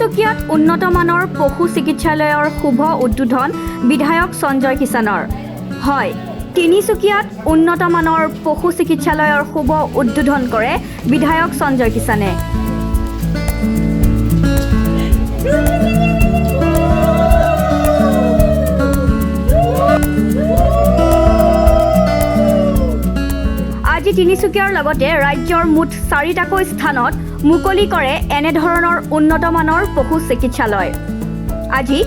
তিনিচুকীয়াত উন্নতমানৰ পশু চিকিৎসালয়ৰ শুভ উদ্বোধন বিধায়ক সঞ্জয় কিষাণৰ। হয়, তিনিচুকীয়াত উন্নতমানৰ পশু চিকিৎসালয়ৰ শুভ উদ্বোধন কৰে বিধায়ক সঞ্জয় কিষাণে। আজি তিনিচুকীয়াৰ লগতে ৰাজ্যৰ মুঠ 4টাকৈ স্থানত মুকলি কৰে এনেধৰণৰ উন্নতমানৰ পশু চিকিৎসালয়। আজি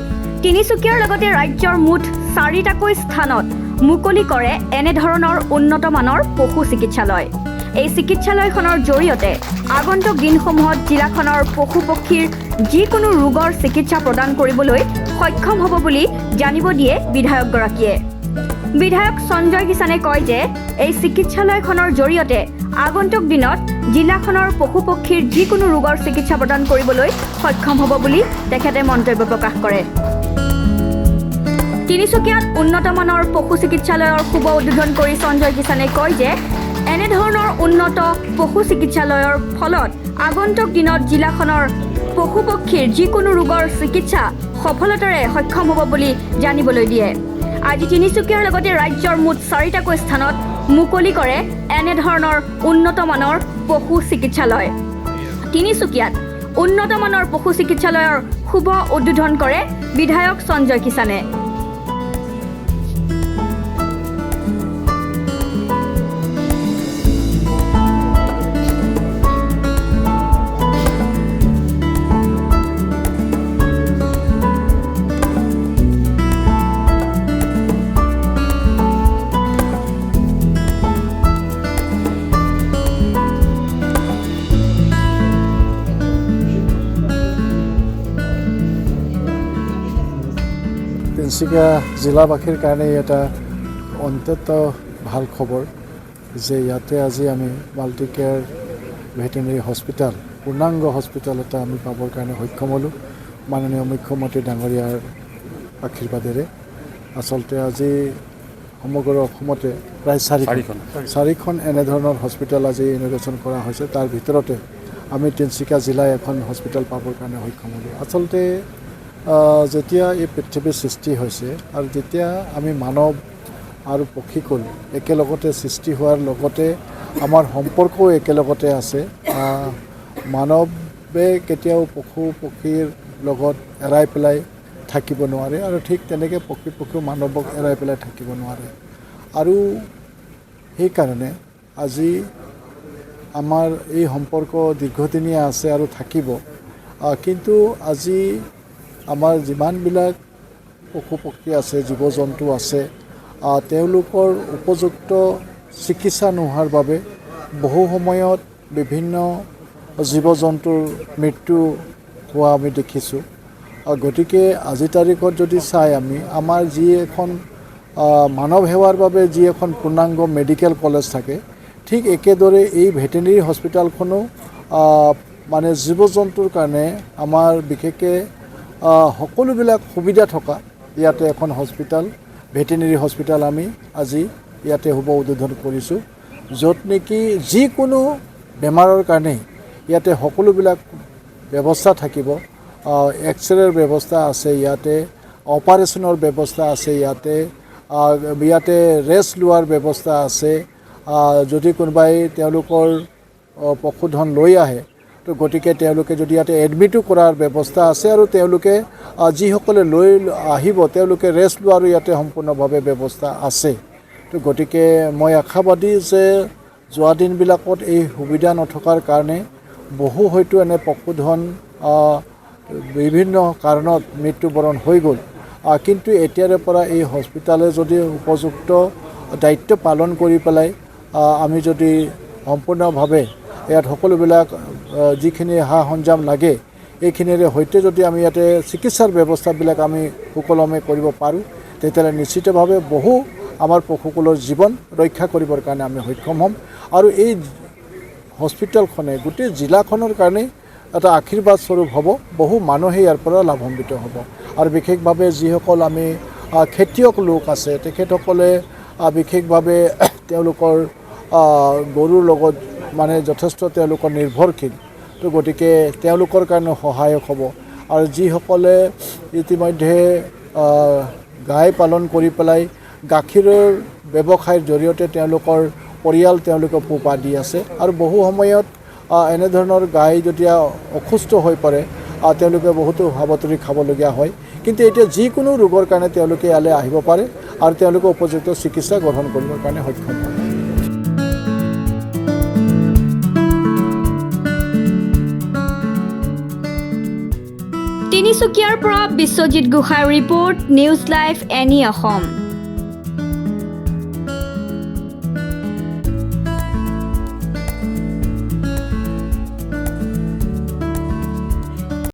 তিনিচুকীয়াৰ লগতে ৰাজ্যৰ মুঠ 4টাকৈ স্থানত মুকলি কৰে এনেধৰণৰ উন্নতমানৰ পশু চিকিৎসালয়। এই চিকিৎসালয়খনৰ জৰিয়তে আগন্তুক দিনসমূহত জিলাখনৰ পশু পক্ষীৰ যিকোনো ৰোগৰ চিকিৎসা প্ৰদান কৰিবলৈ সক্ষম হ'ব বুলি জানিব দিয়ে বিধায়কগৰাকীয়ে। বিধায়ক সঞ্জয় কিষাণে কয় যে এই চিকিৎসালয়খনৰ জৰিয়তে আগন্তুক দিনত জিলাখনৰ পশু পক্ষীৰ যিকোনো ৰোগৰ চিকিৎসা প্ৰদান কৰিবলৈ সক্ষম হ'ব বুলি তেখেতে মন্তব্য প্ৰকাশ কৰে। তিনিচুকীয়াত উন্নতমানৰ পশু চিকিৎসালয়ৰ শুভ উদ্বোধন কৰি সঞ্জয় কিষাণে কয় যে এনেধৰণৰ উন্নত পশু চিকিৎসালয়ৰ ফলত আগন্তুক দিনত জিলাখনৰ পশু পক্ষীৰ যিকোনো ৰোগৰ চিকিৎসা সফলতাৰে সক্ষম হ'ব বুলি জানিবলৈ দিয়ে। আজি তিনিচুকীয়াৰ লগতে ৰাজ্যৰ মুঠ 4টাকৈ স্থানত মুকলি কৰে এনেধৰণৰ উন্নতমানৰ পশু চিকিৎসালয়। তিনিচুকীয়াত উন্নতমানৰ পশু চিকিৎসালয়ৰ শুভ উদ্বোধন কৰে বিধায়ক সঞ্জয় কিষাণে। তিনিচুকীয়া জিলাবাসীৰ কাৰণে এটা অত্যন্ত ভাল খবৰ যে ইয়াতে আজি আমি মাল্টি কেয়াৰ ভেটেনেৰী হস্পিটেল পূৰ্ণাংগ হস্পিটেল এটা আমি পাবৰ কাৰণে সক্ষম হ'লোঁ মাননীয় মুখ্যমন্ত্ৰী ডাঙৰীয়াৰ আশীৰ্বাদেৰে। আচলতে আজি সমগ্ৰ অসমতে প্ৰায় 4খন এনেধৰণৰ হস্পিটেল আজি ইনগ্ৰেশ্যন কৰা হৈছে। তাৰ ভিতৰতে আমি তিনিচুকীয়া জিলাই এখন হস্পিটেল পাবৰ কাৰণে সক্ষম হ'লোঁ। আচলতে যেতিয়া এই পৃথিৱীৰ সৃষ্টি হৈছে আৰু যেতিয়া আমি মানৱ আৰু পক্ষীকুল একেলগতে সৃষ্টি হোৱাৰ লগতে আমাৰ সম্পৰ্কও একেলগতে আছে। মানৱে কেতিয়াও পশু পক্ষীৰ লগত এৰাই পেলাই থাকিব নোৱাৰে আৰু ঠিক তেনেকৈ পক্ষীও মানৱক এৰাই পেলাই থাকিব নোৱাৰে। আৰু সেইকাৰণে আজি আমাৰ এই সম্পৰ্ক দীৰ্ঘদিনীয়া আছে আৰু থাকিব। কিন্তু আজি আমাৰ যিমানবিলাক পশু পক্ষী আছে জীৱ জন্তু আছে তেওঁলোকৰ উপযুক্ত চিকিৎসা নোহোৱাৰ বাবে বহু সময়ত বিভিন্ন জীৱ জন্তুৰ মৃত্যু হোৱা আমি দেখিছোঁ। গতিকে আজিৰ তাৰিখত যদি চাই আমি আমাৰ যি এখন মানৱ সেৱাৰ বাবে যি এখন পূৰ্ণাংগ মেডিকেল কলেজ থাকে ঠিক একেদৰে এই ভেটেনেৰী হস্পিটেলখনো মানে জীৱ জন্তুৰ কাৰণে আমাৰ বিশেষকৈ সকলোবিলাক সুবিধা থকা ইয়াতে এখন হস্পিটেল ভেটেনেৰী হস্পিটেল আমি আজি ইয়াতে শুভ উদ্বোধন কৰিছোঁ, য'ত নেকি যিকোনো বেমাৰৰ কাৰণে ইয়াতে সকলোবিলাক ব্যৱস্থা থাকিব। এক্সৰেৰ ব্যৱস্থা আছে ইয়াতে, অপাৰেশ্যনৰ ব্যৱস্থা আছে ইয়াতে ৰেষ্ট লোৱাৰ ব্যৱস্থা আছে। যদি কোনোবাই তেওঁলোকৰ পশুধন লৈ আহে তো গতিকে তেওঁলোকে যদি ইয়াতে এডমিটো কৰাৰ ব্যৱস্থা আছে আৰু তেওঁলোকে যিসকলে লৈ আহিব তেওঁলোকে ৰেষ্ট লোৱাৰো ইয়াতে সম্পূৰ্ণভাৱে ব্যৱস্থা আছে। তো গতিকে মই আশাবাদী যে যোৱা দিনবিলাকত এই সুবিধা নথকাৰ কাৰণে বহু হয়তো এনে পশুধন বিভিন্ন কাৰণত মৃত্যুবৰণ হৈ গ'ল। কিন্তু এতিয়াৰে পৰা এই হস্পিটেলে যদি উপযুক্ত দায়িত্ব পালন কৰি পেলাই আমি যদি সম্পূৰ্ণভাৱে ইয়াত সকলোবিলাক যিখিনি সা সৰঞ্জাম লাগে এইখিনিৰে সৈতে যদি আমি ইয়াতে চিকিৎসাৰ ব্যৱস্থাবিলাক আমি সুকলমে কৰিব পাৰোঁ তেতিয়াহ'লে নিশ্চিতভাৱে বহু আমাৰ পশুকুলৰ জীৱন ৰক্ষা কৰিবৰ কাৰণে আমি সক্ষম হ'ম। আৰু এই হস্পিটেলখনে গোটেই জিলাখনৰ কাৰণে এটা আশীৰ্বাদ স্বৰূপ হ'ব। বহু মানুহে ইয়াৰ পৰা লাভান্বিত হ'ব আৰু বিশেষভাৱে যিসকল আমি খেতিয়ক লোক আছে তেখেতসকলে বিশেষভাৱে তেওঁলোকৰ গৰুৰ লগত মানে যথেষ্ট তেওঁলোকৰ নিৰ্ভৰশীল। তো গতিকে তেওঁলোকৰ কাৰণে সহায়ক হ'ব আৰু যিসকলে ইতিমধ্যে গাই পালন কৰি পেলাই গাখীৰৰ ব্যৱসায়ৰ জৰিয়তে তেওঁলোকৰ পৰিয়াল তেওঁলোকে পোহপাল দি আছে আৰু বহু সময়ত এনেধৰণৰ গাই যেতিয়া অসুস্থ হৈ পৰে তেওঁলোকে বহুতো হাবাথুৰি খাবলগীয়া হয় কিন্তু এতিয়া যিকোনো ৰোগৰ কাৰণে তেওঁলোকে ইয়ালৈ আহিব পাৰে আৰু তেওঁলোকে উপযুক্ত চিকিৎসা গ্ৰহণ কৰিবৰ কাৰণে সক্ষম হয় তিনিচুকীয়াৰ পৰা বিশ্বজিৎ গোহাঁইৰ report news live any Assam.